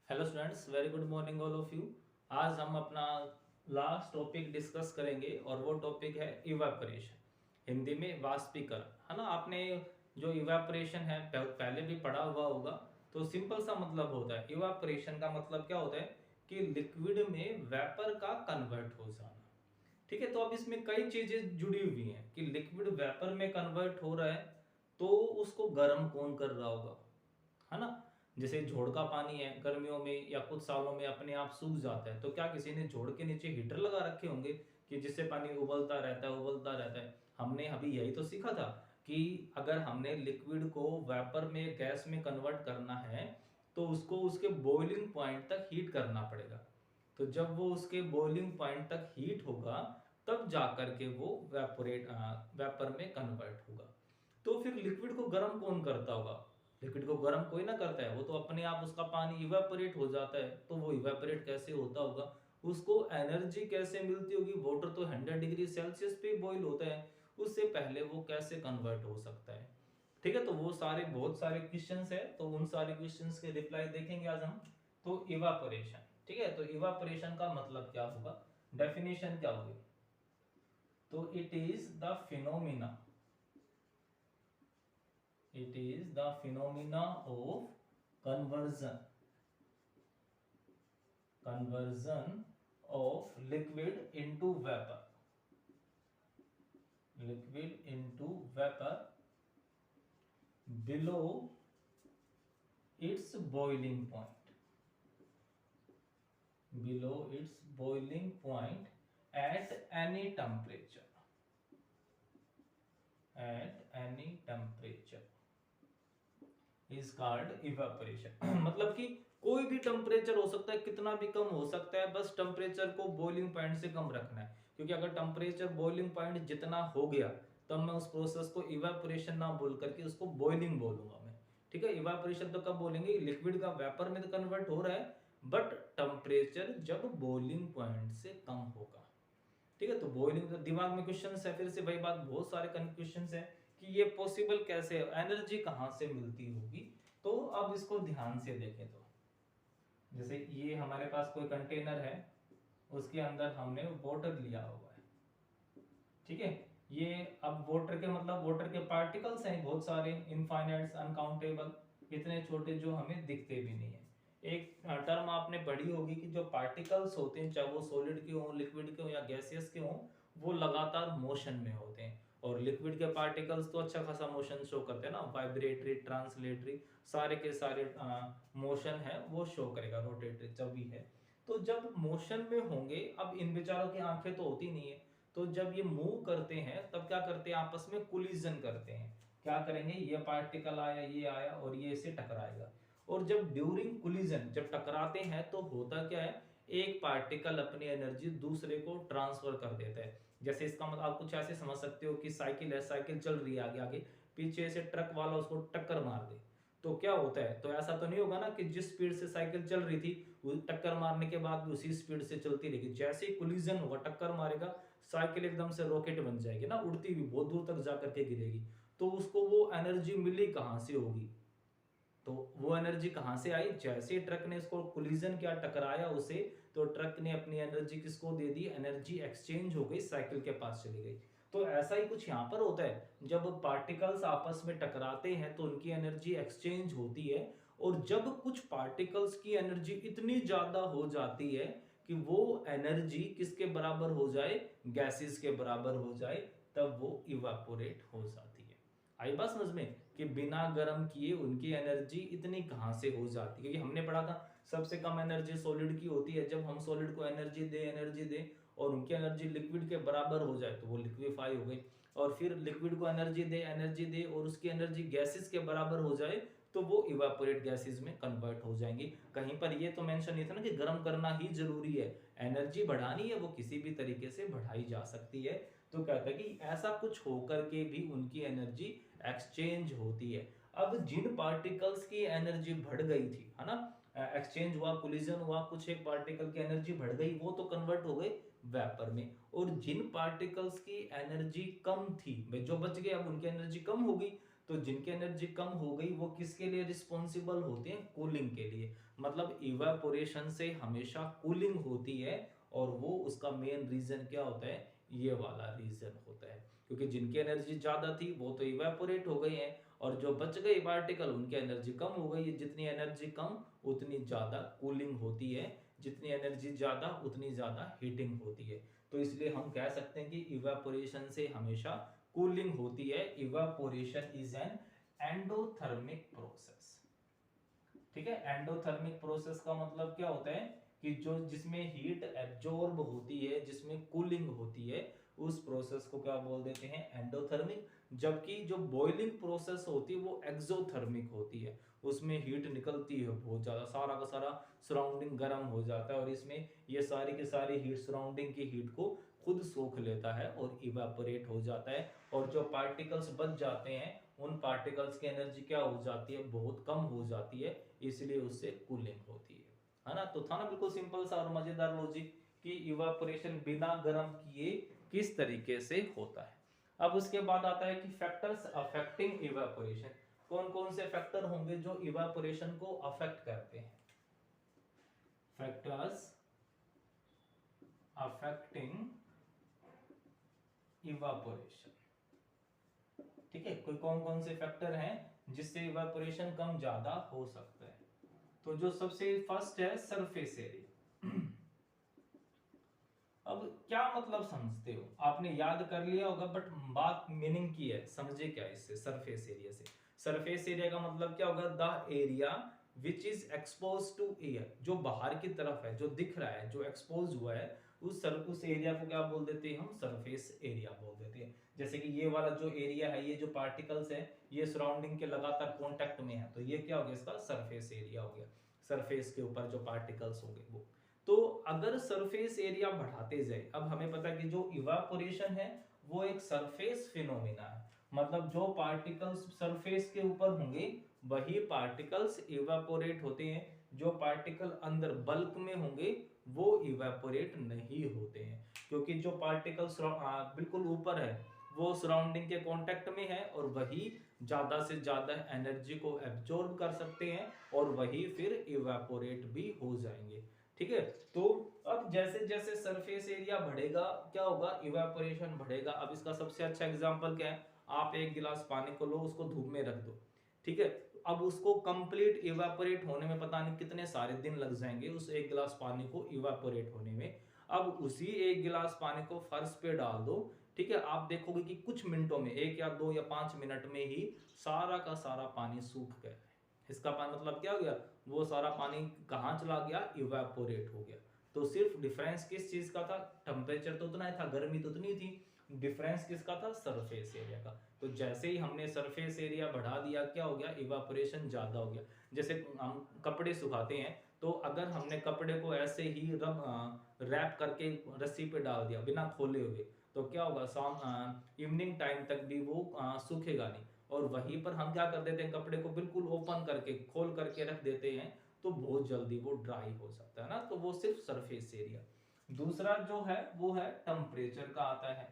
Hello students, very good morning all of you. आज हम अपना लास्ट टॉपिक डिस्कस करेंगे और वो टॉपिक है इवेपोरेशन, हिंदी में वाष्पीकरण। है ना, आपने जो इवेपोरेशन है पहले भी पढ़ा हुआ होगा। तो सिंपल सा मतलब होता है, इवेपोरेशन का मतलब क्या होता है कि लिक्विड में वेपर का कन्वर्ट हो जाना। ठीक है, तो अब इसमें कई चीजें जुड़ी हुई हैं कि लिक्विड वेपर में कन्वर्ट हो रहा है, तो उसको गर्म कौन कर रहा होगा। है ना, जैसे जोड़ का पानी है, गर्मियों में या कुछ सालों में अपने आप सूख जाता है, तो क्या किसी ने जोड़ के नीचे हीटर लगा रखे होंगे कि जिससे पानी उबलता रहता है उबलता रहता है। हमने अभी यही तो सीखा था कि अगर हमने लिक्विड को वेपर में गैस में कन्वर्ट करना है तो उसको उसके बॉइलिंग पॉइंट तक हीट करना पड़ेगा। तो जब वो उसके बॉइलिंग पॉइंट तक हीट होगा तब जाकर के वो वेपर में कन्वर्ट होगा। तो फिर लिक्विड को गर्म कौन करता होगा। लिक्विड को गर्म कोई ना करता है, वो तो अपने आप उसका पानी इवेपोरेट हो जाता है। तो वो इवेपोरेट कैसे होता होगा, उसको एनर्जी कैसे मिलती होगी। वाटर तो 100 डिग्री सेल्सियस पे बॉईल होता है, उससे पहले वो कैसे कन्वर्ट हो सकता है। ठीक है, तो वो सारे बहुत सारे क्वेश्चंस है, तो उन सारे क्वेश्चंस के रिप्लाई देखेंगे आज हम। तो इवापोरेशन, ठीक है, तो इवापोरेशन का मतलब क्या होगा, डेफिनेशन क्या होगी। तो it is the phenomena, it is the phenomena of conversion of liquid into vapor below its boiling point, at any temperature, is called evaporation. मतलब कि कोई भी टेम्परेचर हो सकता है, कितना भी कम हो सकता है, बस टेम्परेचर को बॉइलिंग पॉइंट से कम रखना है। क्योंकि अगर टेम्परेचर बॉइलिंग पॉइंट जितना हो गया तब मैं उस प्रोसेस को इवेपोरेशन ना बोल करके उसको बॉइलिंग बोलूंगा मैं। ठीक है, इवेपोरेशन तो कब बोलेंगे, लिक्विड का वेपर में तो कन्वर्ट हो रहा है, बट टेम्परेचर जब बॉइलिंग पॉइंट से कम होगा। ठीक है, तो बॉइलिंग तो दिमाग में क्वेश्चन है, फिर से वही बात, बहुत सारे क्वेश्चन है कि ये पॉसिबल कैसे है, एनर्जी कहां से मिलती होगी। तो अब इसको ध्यान से देखें तो जैसे ये हमारे पास कोई कंटेनर है, उसके अंदर हमने वाटर लिया हुआ है। ठीक है, ये अब वाटर के मतलब वाटर के पार्टिकल्स हैं बहुत सारे, इनफाइनाइट अनकाउंटेबल, इतने छोटे जो हमें दिखते भी नहीं है। एक टर्म आपने पढ़ी होगी कि जो पार्टिकल्स होते हैं, चाहे वो सॉलिड के हों, लिक्विड के हों या गैसियस के हों, वो लगातार मोशन में होते हैं। और लिक्विड के पार्टिकल्स तो अच्छा खासा मोशन शो करते हैं ना, वाइब्रेटरी, ट्रांसलेटरी, सारे के सारे मोशन है वो शो करेगा, रोटेटरी जब भी है। तो जब मोशन में होंगे, अब इन बेचारों की आंखें तो होती नहीं है, तो जब ये मूव करते हैं तब क्या करते हैं, आपस में कोलिजन करते हैं। क्या करेंगे, ये पार्टिकल आया, ये आया और ये इसे टकराएगा। और जब ड्यूरिंग कोलिजन जब टकराते हैं तो होता क्या है, एक पार्टिकल अपनी एनर्जी दूसरे को ट्रांसफर कर देता है। जैसे इसका मतलब आप कुछ ऐसे समझ सकते हो कि साइकिल है, साइकिल चल रही है आगे आगे, पीछे से ट्रक वाला उसको टक्कर मार दे, तो क्या होता है, तो ऐसा तो नहीं होगा ना कि जिस स्पीड से साइकिल चल रही थी वो टक्कर मारने के बाद भी उसी स्पीड से चलती रहेगी। जैसे ही कोलिजन होगा, टक्कर मारेगा, साइकिल एकदम से रॉकेट बन जाएगी ना, उड़ती हुई बहुत दूर तक जाकर के गिरेगी। तो उसको वो एनर्जी मिली कहां से होगी, तो वो एनर्जी कहां से आई, जैसे ट्रक ने इसको कोलिजन किया, टकराया उसे, तो ट्रक ने अपनी एनर्जी किसको दे दी, एनर्जी एक्सचेंज हो गई, साइकिल के पास चली गई। तो ऐसा ही कुछ यहां पर होता है, जब पार्टिकल्स आपस में टकराते हैं तो उनकी एनर्जी एक्सचेंज होती है। और जब कुछ पार्टिकल्स की एनर्जी इतनी ज्यादा हो जाती है कि वो एनर्जी किसके बराबर हो जाए, गैसेस के बराबर हो जाए, तब वो इवापोरेट हो जाती है। आई बात समझ में कि बिना गर्म किए उनकी एनर्जी इतनी कहां से हो जाती है, क्योंकि हमने पढ़ा था सबसे कम एनर्जी सॉलिड की होती है। जब हम सॉलिड को एनर्जी दे और उनकी एनर्जी लिक्विड के बराबर हो जाए तो वो लिक्विफाई हो गई। और फिर लिक्विड को एनर्जी दे और उसकी एनर्जी गैसेस के बराबर हो जाए तो वो इवापोरेट गैसेस में कन्वर्ट हो जाएंगी। कहीं पर ये तो मेंशन नहीं था ना कि गर्म करना ही जरूरी है, एनर्जी बढ़ानी है वो किसी भी तरीके से बढ़ाई जा सकती है। तो कहता है कि ऐसा कुछ होकर के भी उनकी एनर्जी एक्सचेंज होती है। अब जिन पार्टिकल्स की एनर्जी बढ़ गई थी, है ना, एक्सचेंज हुआ, कोलिजन हुआ, कुछ एक पार्टिकल की एनर्जी बढ़ गई, वो तो कन्वर्ट हो गए वेपर में। और जिन पार्टिकल्स की एनर्जी कम थी, भाई जो बच गए, अब उनकी एनर्जी कम होगी, तो जिनकी एनर्जी कम हो गई वो किसके लिए रिस्पॉन्सिबल होते हैं? कूलिंग के लिए। मतलब इवेपोरेशन से हमेशा कूलिंग होती है, और वो उसका मेन रीजन क्या होता है? ये वाला रीजन होता है, क्योंकि जिनकी एनर्जी ज्यादा थी वो तो इवेपोरेट हो गई है, और जो बच गए पार्टिकल उनकी एनर्जी कम हो गई है। जितनी एनर्जी कम उतनी ज्यादा कूलिंग होती है, जितनी एनर्जी ज्यादा उतनी ज्यादा हीटिंग होती है। तो इसलिए हम कह सकते हैं कि इवेपोरेशन से हमेशा कूलिंग होती है। Evaporation is an endothermic process. ठीक है, एंडोथर्मिक प्रोसेस का मतलब क्या होता है कि जो जिसमें हीट एब्जॉर्ब होती है, जिसमें कूलिंग होती है, उस प्रोसेस को क्या बोल देते हैं? एंडोथर्मिक। जबकि जो बॉइलिंग प्रोसेस होती है वो एक्सोथर्मिक होती है, उसमें हीट निकलती है बहुत ज्यादा, सारा का सारा सराउंडिंग गर्म हो जाता है, और इसमें ये सारी की सारी हीट सराउंडिंग की हीट को खुद सोख लेता है और इवेपोरेट हो जाता है, और जो पार्टिकल्स बच जाते हैं उन पार्टिकल्स की एनर्जी क्या हो जाती है? बहुत कम हो जाती है, इसलिए उससे कूलिंग होती है ना। तो था ना बिल्कुल सिंपल सा और मजेदार लॉजिक कि इवापोरेशन बिना गर्म किए किस तरीके से होता है। अब उसके बाद आता है कि फैक्टर्स अफेक्टिंग इवापोरेशन। कौन कौन से फैक्टर होंगे जो इवापोरेशन को अफेक्ट करते हैं? Factors affecting evaporation. ठीक है, कोई कौन कौन से फैक्टर हैं जिससे इवापोरेशन कम ज्यादा हो सकता है? तो जो सबसे फर्स्ट है सरफेस एरिया। अब क्या मतलब समझते हो? आपने याद कर लिया होगा, बट बात मीनिंग की है, समझे क्या इससे? सरफेस एरिया से, सरफेस एरिया का मतलब क्या होगा? The area which is expose to air, जो बाहर की तरफ है, जो दिख रहा है, जो एक्सपोज हुआ है, उस एरिया को क्या बोल देते हैं? हम सरफेस एरिया बोल देते हैं। जैसे कि ये वाला जो एरिया है, ये जो पार्टिकल्स है, ये सराउंडिंग के लगातार कांटेक्ट में है, तो ये क्या हो गया? इसका सरफेस एरिया हो गया। सरफेस के ऊपर जो पार्टिकल्स होंगे वो। तो अगर सरफेस एरिया बढ़ाते जाए, अब हमें पता है कि जो इवापोरेशन है वो एक सरफेस फिनोमिना है, मतलब जो पार्टिकल्स सरफेस के ऊपर होंगे वही पार्टिकल्स इवापोरेट होते हैं, जो पार्टिकल अंदर बल्क में होंगे वो इवेपोरेट नहीं होते हैं, क्योंकि जो पार्टिकल बिल्कुल ऊपर है वो सराउंडिंग के कांटेक्ट में है, और वही ज्यादा से ज्यादा एनर्जी को एब्जॉर्ब कर सकते हैं, और वही फिर इवेपोरेट भी हो जाएंगे। ठीक है, तो अब जैसे जैसे सरफेस एरिया बढ़ेगा क्या होगा? इवेपोरेशन बढ़ेगा। अब इसका सबसे अच्छा एग्जांपल क्या है? आप एक गिलास पानी को लो, उसको धूप में रख दो, ठीक है, अब उसको कंप्लीट इवेपोरेट होने में पता नहीं कितने सारे दिन लग जाएंगे, उस एक गिलास पानी को इवेपोरेट होने में। अब उसी एक गिलास पानी को फर्श पे डाल दो, ठीक है, आप देखोगे कि कुछ मिनटों में, 1 या 2 या 5 मिनट में ही सारा का सारा पानी सूख गया है। इसका मतलब क्या हो गया? वो सारा पानी कहाँ चला गया? इवेपोरेट हो गया। तो सिर्फ डिफरेंस किस चीज का था? टेम्परेचर तो उतना ही था, गर्मी तो उतनी थी, डिफरेंस किसका था? सरफेस एरिया का। तो जैसे ही हमने सरफेस एरिया बढ़ा दिया, क्या हो गया? इवापोरेशन ज्यादा हो गया। जैसे हम कपड़े सुखाते हैं, तो अगर हमने कपड़े को ऐसे ही रैप करके रस्सी पे डाल दिया बिना खोले हुए, तो क्या होगा? शाम इवनिंग टाइम तक भी वो सूखेगा नहीं, और वहीं पर हम क्या कर देते हैं? कपड़े को बिल्कुल ओपन करके खोल करके रख देते हैं, तो बहुत जल्दी वो ड्राई हो सकता है ना। तो वो सिर्फ सरफेस एरिया। दूसरा जो है वो है टेम्परेचर का आता है।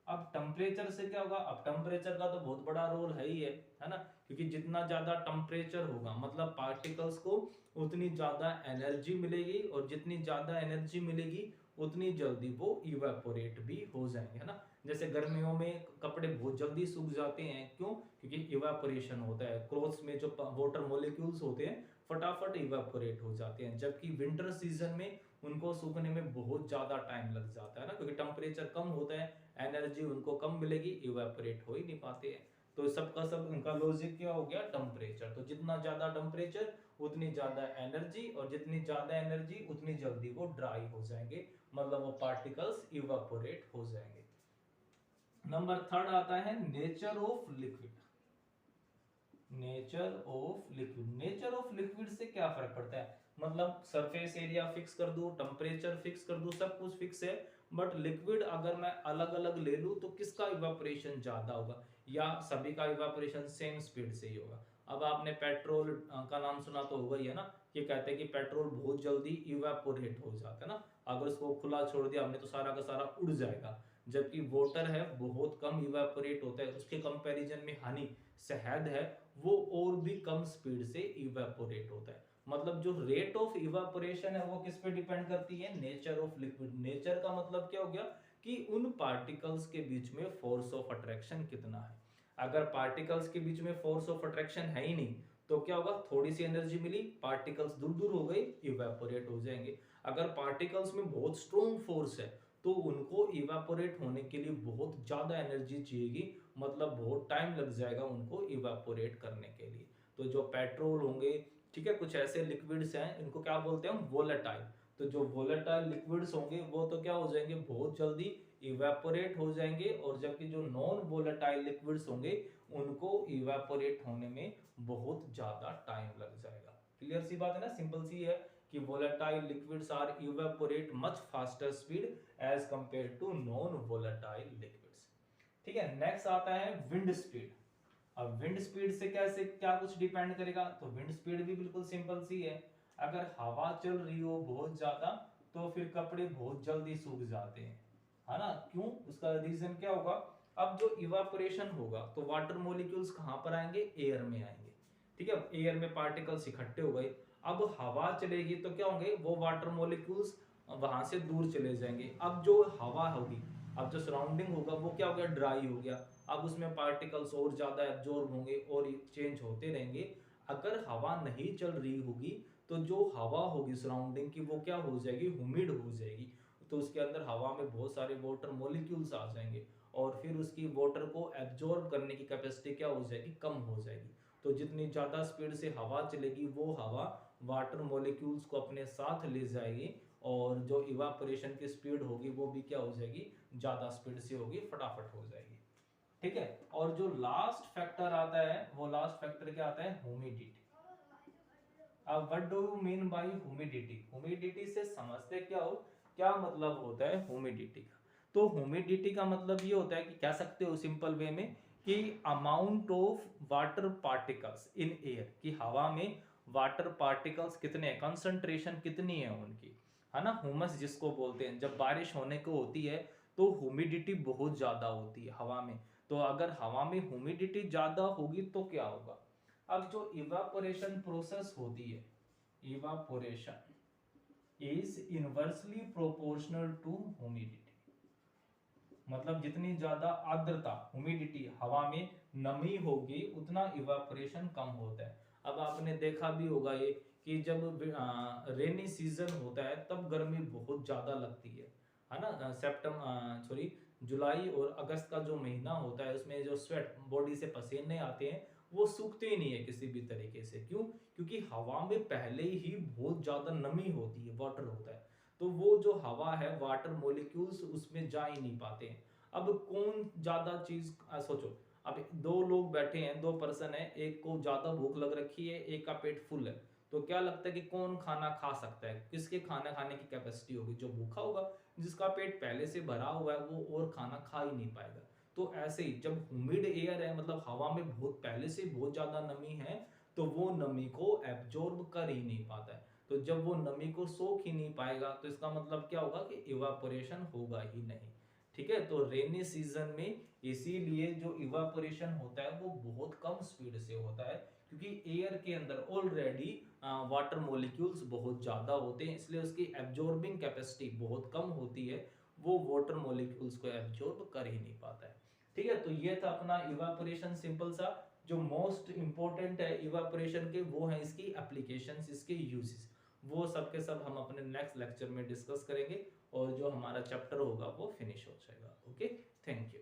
अब टेम्परेचर से क्या होगा? अब टेम्परेचर का तो बहुत बड़ा रोल है ना, क्योंकि जितना ज्यादा टेम्परेचर होगा मतलब पार्टिकल्स को उतनी ज्यादा एनर्जी मिलेगी, और जितनी ज्यादा एनर्जी मिलेगी उतनी जल्दी वो इवेपोरेट भी हो जाएंगे, है ना। जैसे गर्मियों में कपड़े बहुत जल्दी सूख जाते हैं, क्यों? क्योंकि इवेपोरेशन होता है, क्लोथ्स में जो वाटर मॉलिक्यूल्स होते हैं फटाफट इवेपोरेट हो जाते हैं, जबकि विंटर सीजन में उनको सूखने में बहुत ज्यादा टाइम लग जाता है ना, क्योंकि टेम्परेचर कम होता है, एनर्जी उनको कम मिलेगी, इवेपोरेट हो ही नहीं पाते हैं। तो सबका सब उनका लॉजिक क्या हो गया? टेम्परेचर। तो जितना ज्यादा टेम्परेचर उतनी ज्यादा एनर्जी, और जितनी ज्यादा एनर्जी उतनी जल्दी वो ड्राई हो जाएंगे, मतलब वो पार्टिकल्स इवेपोरेट हो जाएंगे। नंबर थर्ड आता है nature of liquid. Nature of liquid, nature of liquid से क्या फर्क पड़ता है? मतलब सरफेस एरिया फिक्स कर दूं, टेम्परेचर फिक्स कर दूं, सब कुछ फिक्स है, बट लिक्विड अगर मैं अलग अलग ले लूं तो किसका इवापोरेशन ज्यादा होगा, या सभी का इवापोरेशन सेम स्पीड से ही होगा? अब आपने पेट्रोल का नाम सुना तो होगा ही, है ना। ये कहते हैं कि पेट्रोल बहुत जल्दी इवापोरेट हो जाता है ना, अगर उसको खुला छोड़ दिया हमने तो सारा का सारा उड़ जाएगा, जबकि वाटर है बहुत कम इवापोरेट होता है, उसके कंपैरिजन में हनी शहद है वो और भी कम स्पीड से इवेपोरेट होता है। मतलब जो रेट ऑफ इवेपोरेशन है वो किस पे डिपेंड करती है, नेचर ऑफ लिक्विड। नेचर का मतलब क्या हो गया कि उन पार्टिकल्स के बीच में फोर्स ऑफ अट्रैक्शन कितना है। अगर पार्टिकल्स के बीच में फोर्स ऑफ अट्रैक्शन है ही नहीं तो क्या होगा, थोड़ी सी एनर्जी मिली, पार्टिकल्स दूर दूर हो गए, इवेपोरेट हो जाएंगे। अगर पार्टिकल्स में बहुत स्ट्रॉन्ग फोर्स है तो उनको इवेपोरेट होने के लिए बहुत ज्यादा एनर्जी चाहिएगी, मतलब बहुत टाइम लग जाएगा उनको इवेपोरेट करने के लिए। तो जो पेट्रोल होंगे, ठीक है, कुछ ऐसे लिक्विड्स हैं इनको क्या बोलते हैं हम, वोलेटाइल। तो जो वोलेटाइल लिक्विड्स होंगे वो तो क्या हो जाएंगे, बहुत जल्दी इवेपोरेट हो जाएंगे, और जबकि जो नॉन वोलेटाइल लिक्विड्स होंगे उनको इवेपोरेट होने में बहुत ज्यादा टाइम लग जाएगा। क्लियर सी बात है ना, सिंपल सी है कि volatile liquids are evaporate much faster speed as compared to non volatile liquids। ठीक है, नेक्स्ट आता है विंड स्पीड। अब विंड स्पीड से कैसे क्या कुछ डिपेंड करेगा, तो विंड स्पीड भी बिल्कुल सिंपल सी है। अगर हवा चल रही हो बहुत ज्यादा तो फिर कपड़े बहुत जल्दी सूख जाते हैं, है ना। क्यों, उसका रीजन क्या होगा, अब जो इवापोरेशन होगा तो वाटर मॉलिक्यूल्स कहां पर आएंगे, एयर में आएंगे। ठीक है, एयर में पार्टिकल्स इकट्ठे हो गए, अब हवा चलेगी तो क्या होंगे, वो वाटर मॉलिक्यूल्स वहां से दूर चले जाएंगे। अब जो हवा होगी, अब जो सराउंडिंग होगा वो क्या हो गया, ड्राई हो गया। अब उसमें पार्टिकल्स और ज्यादा एब्जॉर्ब होंगे और चेंज होते रहेंगे। अगर हवा नहीं चल रही होगी तो जो हवा होगी सराउंडिंग की वो क्या हो जाएगी, ह्यूमिड हो जाएगी। तो उसके अंदर हवा में बहुत सारे वाटर मॉलिक्यूल्स आ जाएंगे और फिर उसकी वाटर को एब्जॉर्ब करने की कैपेसिटी क्या हो जाएगी, कम हो जाएगी। तो जितनी ज्यादा स्पीड से हवा चलेगी वो हवा वाटर मॉलिक्यूल्स को अपने साथ ले जाएगी, और जो इवापोरेशन की स्पीड होगी वो भी क्या हो जाएगी, ज्यादा स्पीड से होगी, फटाफट हो जाएगी। ठीक है, और जो लास्ट फैक्टर आता है वो लास्ट फैक्टर क्या आता है, ह्यूमिडिटी। अब what do you mean by humidity, humidity से समझते क्या हो, क्या मतलब होता है ह्यूमिडिटी का। तो ह्यूमिडिटी का मतलब ये होता है कि कह सकते हो सिंपल वे में कि amount of water particles in air, कि हवा में वाटर पार्टिकल्स कितने हैं, कंसंट्रेशन कितनी है उनकी, है ना। ह्यूमस जिसको बोलते हैं, जब बारिश होने को होती है तो ह्यूमिडिटी बहुत ज्यादा होती है हवा में। तो अगर हवा में ह्यूमिडिटी ज्यादा होगी तो क्या होगा, अब जो इवापोरेशन प्रोसेस होती है, evaporation is inversely proportional to humidity. मतलब जितनी ज्यादा आर्द्रता, ह्यूमिडिटी, हवा में नमी होगी उतना इवापोरेशन कम होता है। अब आपने देखा भी होगा ये कि जब रेनी सीजन होता है तब गर्मी बहुत ज्यादा लगती है ना। जुलाई और अगस्त का जो महीना होता है उसमें जो स्वेट, बॉडी से पसीने आते हैं वो सूखते ही नहीं है किसी भी तरीके से। क्यों, क्योंकि हवा में पहले ही बहुत ज्यादा नमी होती है, वाटर होता है, तो वो जो हवा है वाटर मॉलिक्यूल्स उसमें जा ही नहीं पाते हैं। अब कौन ज्यादा चीज सोचो, अब दो लोग बैठे हैं, दो पर्सन है, एक को ज्यादा भूख लग रखी है, एक का पेट फुल है, तो क्या लगता है कि कौन खाना खा सकता है, किसके खाना खाने की कैपेसिटी होगी, जो भूखा होगा। जिसका पेट पहले से भरा हुआ है वो और खाना खा ही नहीं पाएगा। तो ऐसे ही जब ह्यूमिड एयर है, मतलब हवा में बहुत पहले से बहुत ज्यादा नमी है, तो वो नमी को एब्जॉर्ब कर ही नहीं पाता है। तो जब वो नमी को सोख ही नहीं पाएगा तो इसका मतलब क्या होगा कि इवापोरेशन होगा ही नहीं। ठीक है, तो रेनी सीजन में इसीलिए जो इवापोरेशन होता है वो बहुत कम स्पीड से होता है, क्योंकि एयर के अंदर ऑलरेडी वाटर मॉलिक्यूल्स बहुत ज्यादा होते हैं, इसलिए उसकी एब्जॉर्बिंग कैपेसिटी बहुत कम होती है, वो वाटर मॉलिक्यूल्स को एब्जॉर्ब कर ही नहीं पाता है। ठीक है, तो ये था अपना इवापोरेशन सिंपल सा। जो मोस्ट इंपॉर्टेंट है इवापोरेशन के वो है इसकी एप्लीकेशंस, इसके यूजेस, वो सब के सब हम अपने नेक्स्ट लेक्चर में डिस्कस करेंगे और जो हमारा चैप्टर होगा वो फिनिश हो जाएगा। Okay, thank you.